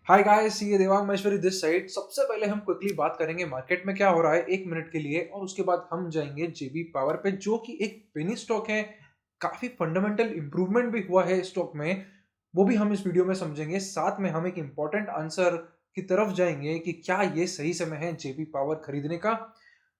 Hi guys, ये Devang Maheshwari this side. सबसे पहले हम क्विकली बात करेंगे मार्केट में क्या हो रहा है 1 मिनट के लिए, और उसके बाद हम जाएंगे जेबी पावर पे जो कि एक पेनी स्टॉक है। काफी फंडामेंटल इंप्रूवमेंट भी हुआ है स्टॉक में, वो भी हम इस वीडियो में समझेंगे। साथ में हम एक इंपॉर्टेंट आंसर की तरफ जाएंगे कि क्या ये सही समय है जेबी पावर खरीदने का।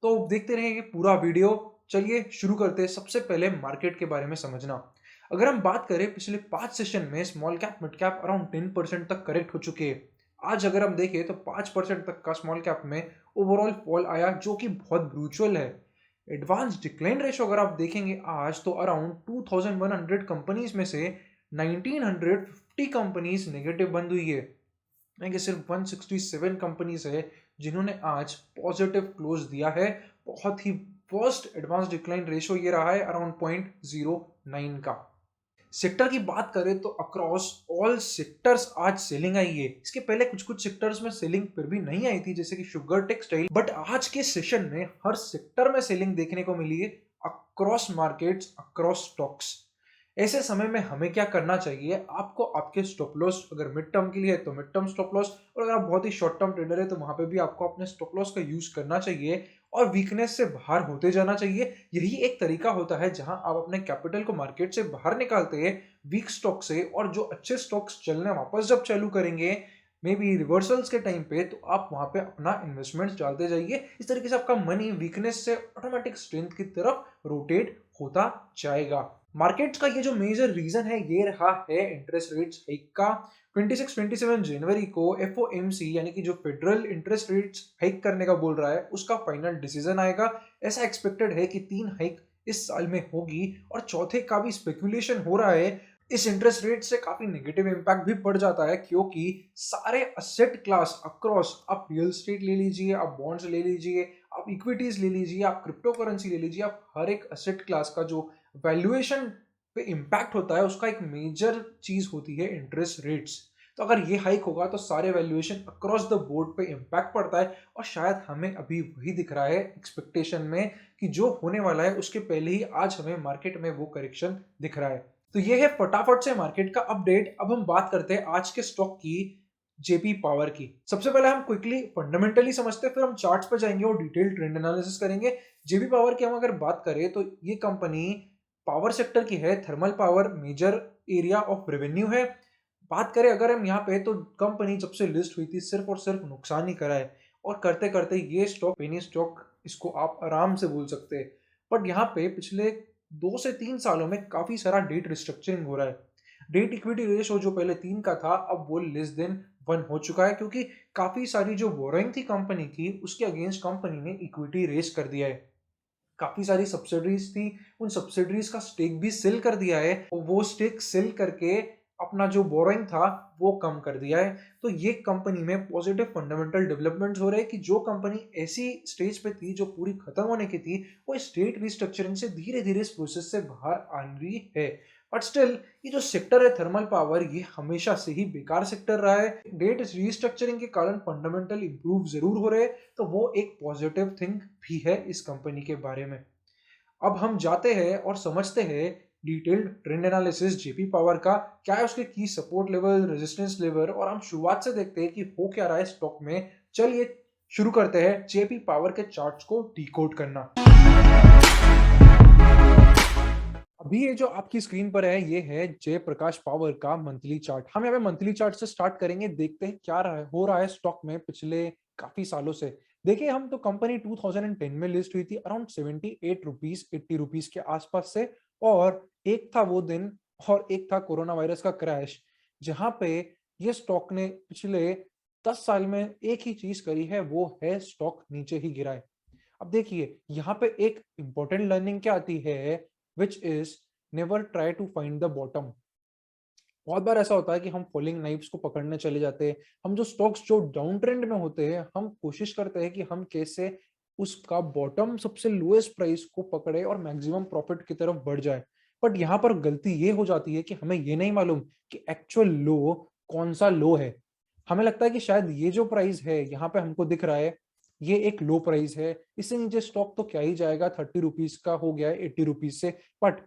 तो देखते रहेंगे पूरा वीडियो। चलिए शुरू करते हैं। सबसे पहले मार्केट के बारे में समझना। अगर हम बात करें पिछले 5 सेशन में small cap mid cap around 10% तक करेक्ट हो चुके हैं। आज अगर हम देखें तो 5% तक का स्मॉल कैप में ओवरऑल फॉल आया, जो कि बहुत ब्रूचुअल है। एडवांस डिक्लाइन रेशो अगर आप देखेंगे आज तो अराउंड 2100 कंपनीज में से 1950 कंपनीज नेगेटिव बंद हुई है। यानी कि सिर्फ 167 कंपनीज है जिन्होंने आज पॉजिटिव क्लोज दिया है। बहुत ही वर्स्ट एडवांस डिक्लाइन रेशो ये रहा है अराउंड 0.09 का। सेक्टर की बात करें तो अक्रॉस ऑल सेक्टर्स आज सेलिंग आई है। इसके पहले कुछ कुछ सेक्टर्स में सेलिंग फिर भी नहीं आई थी, जैसे कि शुगर, टेक्सटाइल, बट आज के सेशन में हर सेक्टर में सेलिंग देखने को मिली है अक्रॉस मार्केट्स, अक्रॉस स्टॉक्स। ऐसे समय में हमें क्या करना चाहिए? आपको आपके स्टॉप लॉस, अगर मिड टर्म के लिए है तो मिड टर्म स्टॉप लॉस, और अगर आप बहुत ही शॉर्ट टर्म ट्रेडर है तो वहां पे भी आपको अपने स्टॉप लॉस का यूज करना चाहिए और वीकनेस से बाहर होते जाना चाहिए। यही एक तरीका होता है जहां आप अपने कैपिटल को मार्केट से बाहर निकालते हैं वीक स्टॉक से, और जो अच्छे स्टॉक्स चलने वापस जब चालू करेंगे मे बी रिवर्सल्स के टाइम पे, तो आप वहां पे अपना इन्वेस्टमेंट डालते जाइए। इस तरीके से आपका मनी वीकनेस से ऑटोमेटिक स्ट्रेंथ की तरफ रोटेट होता जाएगा। मार्केट का ये जो मेजर रीजन है ये रहा है इंटरेस्ट रेट्स हाइक का। 26-27 जनवरी को एफओएमसी यानी कि जो फेडरल इंटरेस्ट रेट्स हाइक करने का बोल रहा है, उसका फाइनल डिसीजन आएगा। ऐसा एक्सपेक्टेड है कि 3 हाइक इस साल में होगी, और चौथे का भी स्पेकुलेशन हो रहा है। इस इंटरेस्ट रेट से काफी नेगेटिव इंपैक्ट भी पड़ जाता है, क्योंकि सारे असेट क्लास अक्रॉस, आप रियल स्टेट ले लीजिए, आप बॉन्ड्स ले लीजिए, आप इक्विटीज ले लीजिए, आप क्रिप्टो करेंसी ले लीजिए, आप हर एक असेट क्लास का जो वैल्यूएशन पे इम्पैक्ट होता है उसका एक मेजर चीज होती है इंटरेस्ट रेट्स। तो अगर ये हाइक होगा तो सारे वैल्यूएशन अक्रॉस द बोर्ड पे इम्पैक्ट पड़ता है, और शायद हमें अभी वही दिख रहा है एक्सपेक्टेशन में कि जो होने वाला है उसके पहले ही आज हमें मार्केट में वो करेक्शन दिख रहा है। तो ये है फटाफट से मार्केट का अपडेट। अब हम बात करते हैं आज के स्टॉक की, जेपी पावर की। सबसे पहले हम क्विकली फंडामेंटली समझते हैं, फिर हम चार्ट्स पे जाएंगे और डिटेल ट्रेंड एनालिसिस करेंगे। जेपी पावर की हम अगर बात करें तो ये कंपनी पावर सेक्टर की है। Thermal power major area of revenue है। बात करें अगर हम यहाँ पे, तो कंपनी जब से लिस्ट हुई थी सिर्फ और सिर्फ नुकसान ही करा है, और करते करते ये स्टॉक पेनी स्टॉक इसको आप आराम से बोल सकते हैं। बट यहाँ पे पिछले 2 से 3 सालों में काफी सारा डेट रिस्ट्रक्चरिंग हो रहा है। डेट इक्विटी रेशो जो पहले 3 का था अब वो लेस देन 1 हो चुका है, क्योंकि काफी सारी जो बोरोइंग थी कंपनी की उसके अगेंस्ट कंपनी ने इक्विटी रेस कर दिया है। काफी सारी सब्सिडरीज थी, उन सब्सिडरीज का स्टेक भी सेल कर दिया है, और वो स्टेक सेल करके अपना जो बोरोइंग था वो कम कर दिया है। तो ये कंपनी में पॉजिटिव फंडामेंटल डेवलपमेंट्स हो रहे हैं कि जो कंपनी ऐसी स्टेज पे थी जो पूरी खत्म होने की थी, वो स्टेट रिस्ट्रक्चरिंग से धीरे धीरे इस प्रोसेस से बाहर आ रही है। बट स्टिल ये जो सेक्टर है थर्मल पावर, ये हमेशा से ही बेकार सेक्टर रहा है। डेट रिस्ट्रक्चरिंग के कारण फंडामेंटल इंप्रूव जरूर हो रहे हैं, तो वो एक पॉजिटिव थिंग भी है इस कंपनी के बारे में। अब हम जाते हैं और समझते हैं detailed trend analysis JP power का। क्या है उसके की सपोर्ट लेवल, रेजिस्टेंस लेवल, और हम शुरुआत से देखते हैं कि हो क्या रहा है स्टॉक में। चलिए शुरू करते हैं जेपी पावर के चार्ट्स को डिकोड करना। अभी ये जो आपकी स्क्रीन पर है ये है जयप्रकाश पावर का मंथली चार्ट। हम यहाँ पे मंथली चार्ट से स्टार्ट करेंगे, देखते हैं क्या हो रहा है स्टॉक में पिछले काफी सालों से। देखिए, हम तो कंपनी 2010 में लिस्ट हुई थी अराउंड 78 रुपीज 80 रुपीज के आसपास से, और एक था वो दिन और एक था कोरोना वायरस का क्रैश, जहां पे ये स्टॉक ने पिछले 10 साल में एक ही चीज करी है, वो है स्टॉक नीचे ही गिरा है। अब देखिए यहाँ पे एक इंपॉर्टेंट लर्निंग क्या आती है, which is never try to find the bottom. बहुत बार ऐसा होता है कि हम फॉलिंग नाइफ्स को पकड़ने चले जाते हैं। हम जो स्टॉक्स जो डाउन ट्रेंड में होते हैं, हम कोशिश करते हैं कि हम कैसे उसका बॉटम सबसे लोएस्ट प्राइस को पकड़े और मैक्सिमम प्रॉफिट की तरफ बढ़ जाए। बट यहाँ पर गलती ये हो जाती है कि हमें ये नहीं मालूम कि एक्चुअल लो कौन सा लो है। हमें लगता है कि शायद ये जो प्राइस है यहाँ पे हमको दिख रहा है ये एक लो प्राइस है, इससे नीचे स्टॉक तो क्या ही जाएगा, 30 रुपीज का हो गया है 80 रुपीज से। बट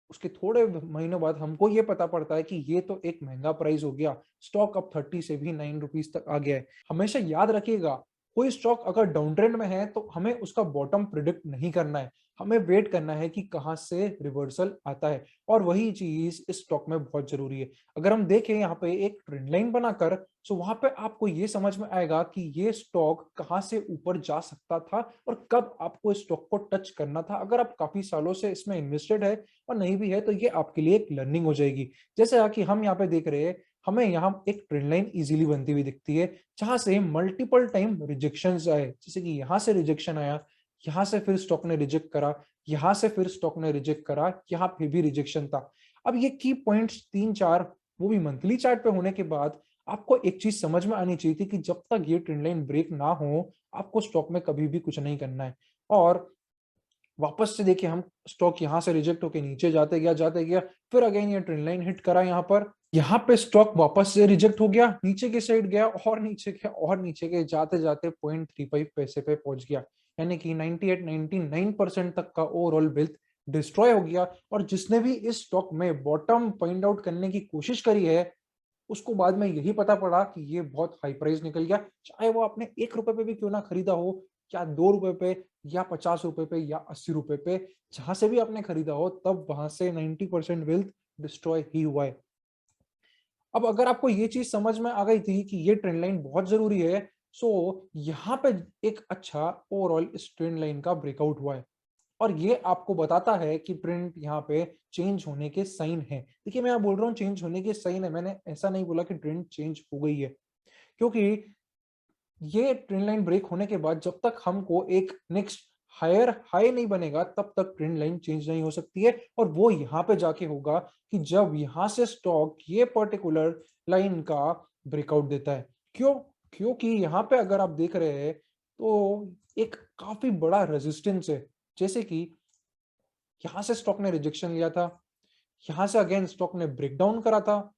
उसके थोड़े महीनों बाद हमको ये पता पड़ता है कि ये तो एक महँगा प्राइस हो गया, स्टॉक अब 30 से भी 9 रुपीज़ तक आ गया है। हमेशा याद रखिएगा, कोई स्टॉक अगर डाउन ट्रेंड में है तो हमें उसका बॉटम प्रेडिक्ट नहीं करना है, हमें वेट करना है कि कहाँ से रिवर्सल आता है और वही चीज़ इस स्टॉक में बहुत ज़रूरी है। अगर हम देखें यहाँ पे एक ट्रेंड लाइन बनाकर, सो वहाँ पे आपको ये समझ में आएगा कि ये स्टॉक कहाँ से ऊपर जा सकता था और कब आपको इस स्टॉक को टच करना था। अगर आप काफ़ी सालों से इसमें इन्वेस्टेड है और नहीं भी है तो ये आपके लिए एक लर्निंग हो जाएगी। जैसे कि हम यहाँ पे देख रहे हैं, हमें यहाँ एक ट्रेंड लाइन ईज़िली बनती हुई दिखती है, जहाँ से मल्टीपल टाइम रिजेक्शंस आए। जैसे कि यहाँ से रिजेक्शन आया, यहाँ से फिर स्टॉक ने रिजेक्ट करा, यहाँ से फिर स्टॉक ने रिजेक्ट करा, यहाँ पे भी रिजेक्शन था। अब ये की पॉइंट्स 3-4 वो भी मंथली चार्ट पे होने के बाद आपको एक चीज़ समझ में आनी चाहिए थी कि जब तक ये ट्रेंड लाइन ब्रेक ना हो, आपको स्टॉक में कभी भी कुछ नहीं करना है। और वापस से देखिए हम स्टॉक यहाँ से रिजेक्ट होके नीचे जाते गया, फिर अगेन ये ट्रेंड लाइन हिट करा यहाँ पर। यहाँ पे स्टॉक वापस से रिजेक्ट हो गया, नीचे की साइड गया और नीचे गया और नीचे गए, जाते-जाते 0.35 पैसे पे पहुंच गया। यानी कि 98-99% तक का ओवरऑल वेल्थ डिस्ट्रॉय हो गया और जिसने भी इस स्टॉक में बॉटम फाइंड आउट करने की कोशिश करी है, उसको बाद में यही पता पड़ा कि ये बहुत हाई प्राइस निकल गया। चाहे वो आपने ₹1 पे भी क्यों ना खरीदा हो, या ₹2 पे या ₹50 पे या ₹80 पे, जहाँ से भी आपने खरीदा हो तब वहाँ से 90% वेल्थ डिस्ट्रॉय ही हुआ है। अब अगर आपको ये चीज़ समझ में आ गई थी कि ये ट्रेंड लाइन बहुत ज़रूरी है, सो यहाँ पे एक अच्छा ओवरऑल इस ट्रेंड लाइन का ब्रेकआउट हुआ है। और ये आपको बताता है कि ट्रेंड यहाँ पे चेंज होने के साइन है। देखिए मैं यहाँ बोल रहा हूँ चेंज होने के साइन है, मैंने ऐसा नहीं बोला कि ट्रेंड चेंज हो गई है। क्योंकि ये ट्रेंड लाइन ब्रेक होने के बाद जब तक हमको एक नेक्स्ट हायर हाई नहीं बनेगा तब तक ट्रेंड लाइन चेंज नहीं हो सकती है और वो यहाँ पे जाके होगा कि जब यहाँ से स्टॉक ये पर्टिकुलर लाइन का ब्रेकआउट देता है। क्यों? क्योंकि यहाँ पे अगर आप देख रहे हैं तो एक काफी बड़ा रेजिस्टेंस है। जैसे कि यहाँ से स्टॉक ने रिजेक्शन लिया था, यहाँ से अगेन स्टॉक ने ब्रेकडाउन करा था,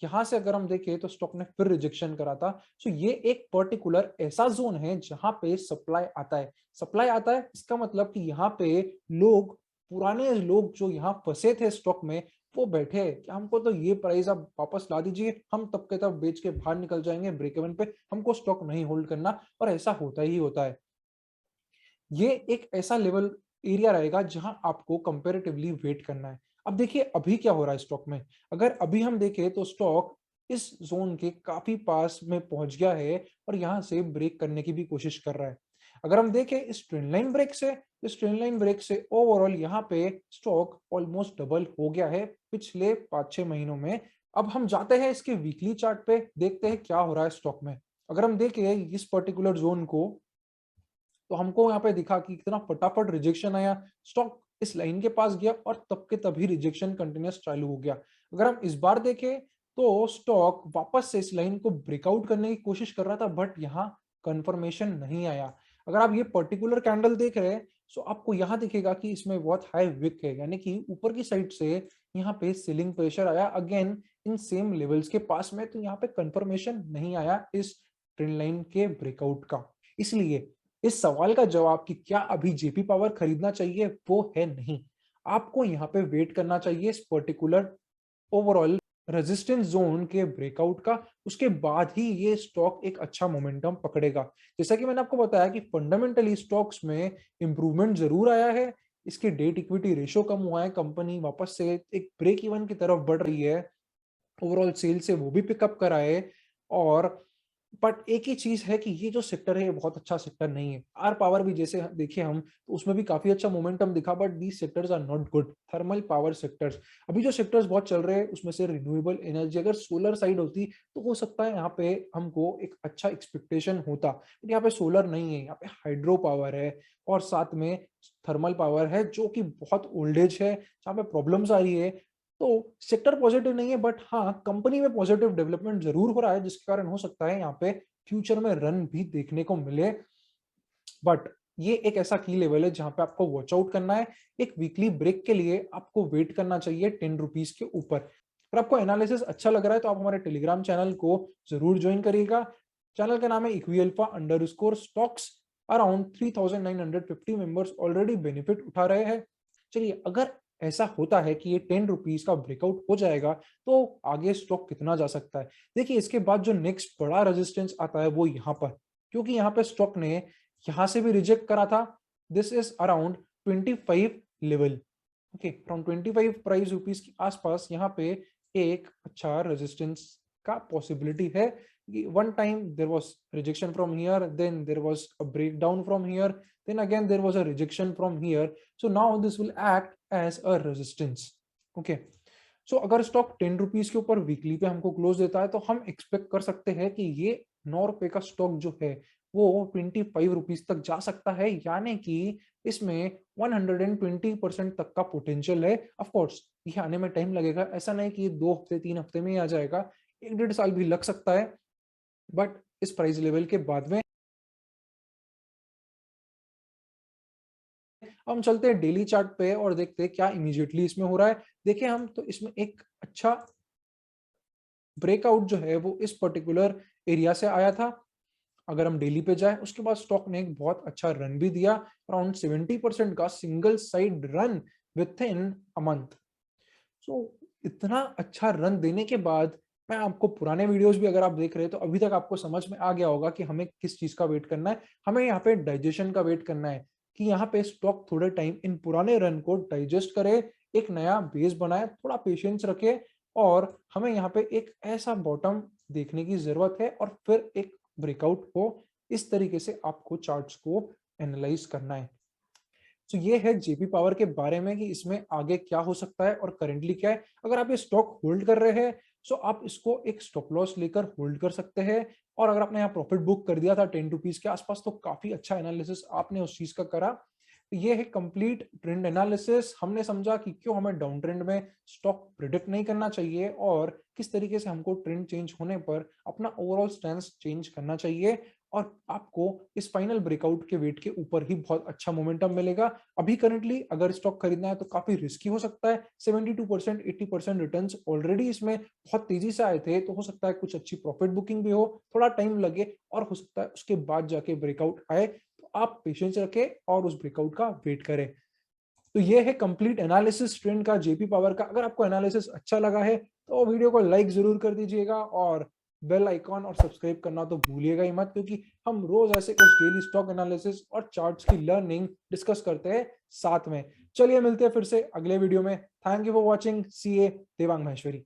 यहाँ से अगर हम देखें तो स्टॉक ने फिर रिजेक्शन करा था। सो ये एक पर्टिकुलर ऐसा जोन है जहां पे सप्लाई आता है। सप्लाई आता है इसका मतलब कि यहाँ पे लोग, पुराने लोग जो यहाँ फंसे थे स्टॉक में, वो बैठे हैं कि हमको तो ये प्राइस आप वापस ला दीजिए, हम तब के तब बेच के बाहर निकल जाएंगे ब्रेक इवन पे, हमको स्टॉक नहीं होल्ड करना। और ऐसा होता ही होता है। ये एक ऐसा लेवल एरिया रहेगा जहां आपको कंपैरेटिवली वेट करना है। अब देखिए अभी क्या हो रहा है स्टॉक में। अगर अभी हम देखें तो स्टॉक इस जोन के काफी पास में पहुंच गया है और यहां से ब्रेक करने की भी कोशिश कर रहा है। अगर हम देखें इस ट्रेंड लाइन ब्रेक से, इस ट्रेंड लाइन ब्रेक से ओवरऑल यहाँ पे स्टॉक ऑलमोस्ट डबल हो गया है पिछले 5-6 महीनों में। अब हम जाते हैं इसके वीकली चार्ट पे, देखते हैं क्या हो रहा है स्टॉक में। अगर हम देखें इस पर्टिकुलर जोन को, तो हमको यहाँ पे दिखा कि कितना फटाफट रिजेक्शन आया, स्टॉक इस लाइन के पास गया और तब के तभी रिजेक्शन कंटिन्यूस चालू हो गया। अगर हम इस बार देखें तो स्टॉक वापस से इस लाइन को ब्रेकआउट करने की कोशिश कर रहा था बट यहाँ कंफर्मेशन नहीं आया। अगर आप ये पर्टिकुलर कैंडल देख रहे हैं तो आपको यहाँ दिखेगा कि इसमें बहुत हाई विक है, यानी कि ऊपर की साइड से यहाँ पे सेलिंग प्रेशर आया अगेन इन सेम लेवल्स के पास में, तो यहाँ पे कंफर्मेशन नहीं आया इस ट्रेंड लाइन के ब्रेकआउट का। इसलिए इस सवाल का जवाब कि क्या अभी जेपी पावर खरीदना चाहिए वो है नहीं। आपको यहाँ पे वेट करना चाहिए इस पर्टिकुलर ओवरऑल रेजिस्टेंस जोन के ब्रेकआउट का, उसके बाद ही ये स्टॉक एक अच्छा मोमेंटम पकड़ेगा। जैसा कि मैंने आपको बताया कि फंडामेंटली स्टॉक्स में इंप्रूवमेंट जरूर आया है, इसके डेट इक्विटी रेशियो कम हुआ है, कंपनी वापस से एक ब्रेक इवन की तरफ बढ़ रही है, ओवरऑल सेल से वो भी पिकअप करा है। और बट एक ही चीज है कि ये जो सेक्टर है ये बहुत अच्छा सेक्टर नहीं है। आर पावर भी जैसे देखे हम तो उसमें भी काफी अच्छा मोमेंटम दिखा but these sectors are not good. Thermal power sectors, अभी जो सेक्टर्स बहुत चल रहे हैं उसमें से रिन्यूएबल एनर्जी, अगर सोलर साइड होती तो हो सकता है यहाँ पे हमको एक अच्छा एक्सपेक्टेशन होता, बट यहाँ पे सोलर नहीं है, यहाँ पे हाइड्रो पावर है और साथ में थर्मल पावर है जो कि बहुत ओल्डेज है, जहाँ पे प्रॉब्लम्स आ रही है। तो सेक्टर पॉजिटिव नहीं है बट हाँ कंपनी में पॉजिटिव डेवलपमेंट जरूर हो रहा है जिसके कारण हो सकता है यहाँ पे फ्यूचर में रन भी देखने को मिले। बट ये एक ऐसा की लेवल है जहां पे आपको वॉच आउट करना है। एक वीकली ब्रेक के लिए आपको वेट करना चाहिए 10 रुपीज के ऊपर। अगर आपको एनालिसिस अच्छा लग रहा है तो आप हमारे टेलीग्राम चैनल को जरूर ज्वाइन करिएगा। चैनल का नाम है Equialpha underscore stocks. Around 3950 members already benefit उठा रहे हैं। चलिए, अगर ऐसा होता है कि ये 10 रुपीज़ का ब्रेकआउट हो जाएगा, तो आगे स्टॉक कितना जा सकता है। देखिए इसके बाद जो नेक्स्ट बड़ा रेजिस्टेंस आता है वो यहाँ पर, क्योंकि यहाँ पे स्टॉक ने यहाँ से भी रिजेक्ट करा था। This is around 25 level, okay, around 25 price rupees के आसपास यहाँ पे एक अच्छा रेजिस्टेंस का पॉसिबिलिटी है। One time there was rejection from here, then there was a breakdown from here, then again there was a rejection from here, so now this will act as a resistance, okay. so अगर stock 10 rupees के ऊपर weekly पे हमको close देता है तो हम expect कर सकते हैं कि ये 9 रुपए का स्टॉक जो है वो 25 रुपीज तक जा सकता है, यानी कि इसमें 120% तक का पोटेंशियल है। ऑफ कोर्स ये आने में टाइम लगेगा, ऐसा नहीं कि ये 2 हफ्ते 3 हफ्ते में ही आ जाएगा, 1 डेढ़ साल भी लग सकता है, बट इस प्राइस लेवल के बाद में हम चलते हैं डेली चार्ट पे और देखते हैं क्या इमीडिएटली इसमें हो रहा है। देखिए हम तो इसमें एक अच्छा ब्रेकआउट जो है वो इस पर्टिकुलर एरिया से आया था। अगर हम डेली पे जाए उसके बाद स्टॉक ने एक बहुत अच्छा रन भी दिया, अराउंड 70% का single side run within a month. So इतना अच्छा रन देने के बाद मैं आपको पुराने वीडियोस भी अगर आप देख रहे हैं तो अभी तक आपको समझ में आ गया होगा कि हमें किस चीज का वेट करना है। हमें यहाँ पे डाइजेशन का वेट करना है कि यहाँ पे स्टॉक थोड़े टाइम इन पुराने रन को डाइजेस्ट करे, एक नया बेस बनाए, थोड़ा पेशेंस रखे, और हमें यहाँ पे एक ऐसा बॉटम देखने की जरूरत है और फिर एक ब्रेकआउट हो। इस तरीके से आपको चार्ट्स को एनालाइज करना है। तो ये है जेपी पावर के बारे में कि इसमें आगे क्या हो सकता है और करेंटली क्या है। अगर आप ये स्टॉक होल्ड कर रहे हैं सो आप इसको एक स्टॉप लॉस लेकर होल्ड कर सकते हैं, और अगर आपने यहाँ प्रॉफिट बुक कर दिया था 10 रुपीज के आसपास तो काफी अच्छा एनालिसिस आपने उस चीज का करा। तो ये है कंप्लीट ट्रेंड एनालिसिस। हमने समझा कि क्यों हमें डाउन ट्रेंड में स्टॉक प्रिडिक्ट नहीं करना चाहिए और किस तरीके से हमको ट्रेंड चेंज होने पर अपना ओवरऑल स्टैंस चेंज करना चाहिए, और आपको इस फाइनल ब्रेकआउट के वेट के ऊपर ही बहुत अच्छा मोमेंटम मिलेगा। अभी करंटली अगर स्टॉक खरीदना है तो काफी रिस्की हो सकता है। 72% 80% रिटर्न्स ऑलरेडी इसमें बहुत तेजी से आए थे, तो हो सकता है कुछ अच्छी प्रॉफिट बुकिंग भी हो, थोड़ा टाइम लगे, और हो सकता है उसके बाद जाके ब्रेकआउट आए। तो आप पेशेंस रखें और उस ब्रेकआउट का वेट करें। तो ये है कंप्लीट एनालिसिस ट्रेंड का जेपी पावर का। अगर आपको एनालिसिस अच्छा लगा है तो वीडियो को लाइक जरूर कर दीजिएगा और बेल आइकॉन और सब्सक्राइब करना तो भूलिएगा ही मत, क्योंकि हम रोज ऐसे कुछ डेली स्टॉक एनालिसिस और चार्ट्स की लर्निंग डिस्कस करते हैं साथ में। चलिए मिलते हैं फिर से अगले वीडियो में। Thank you for watching. C A Devang Maheshwari.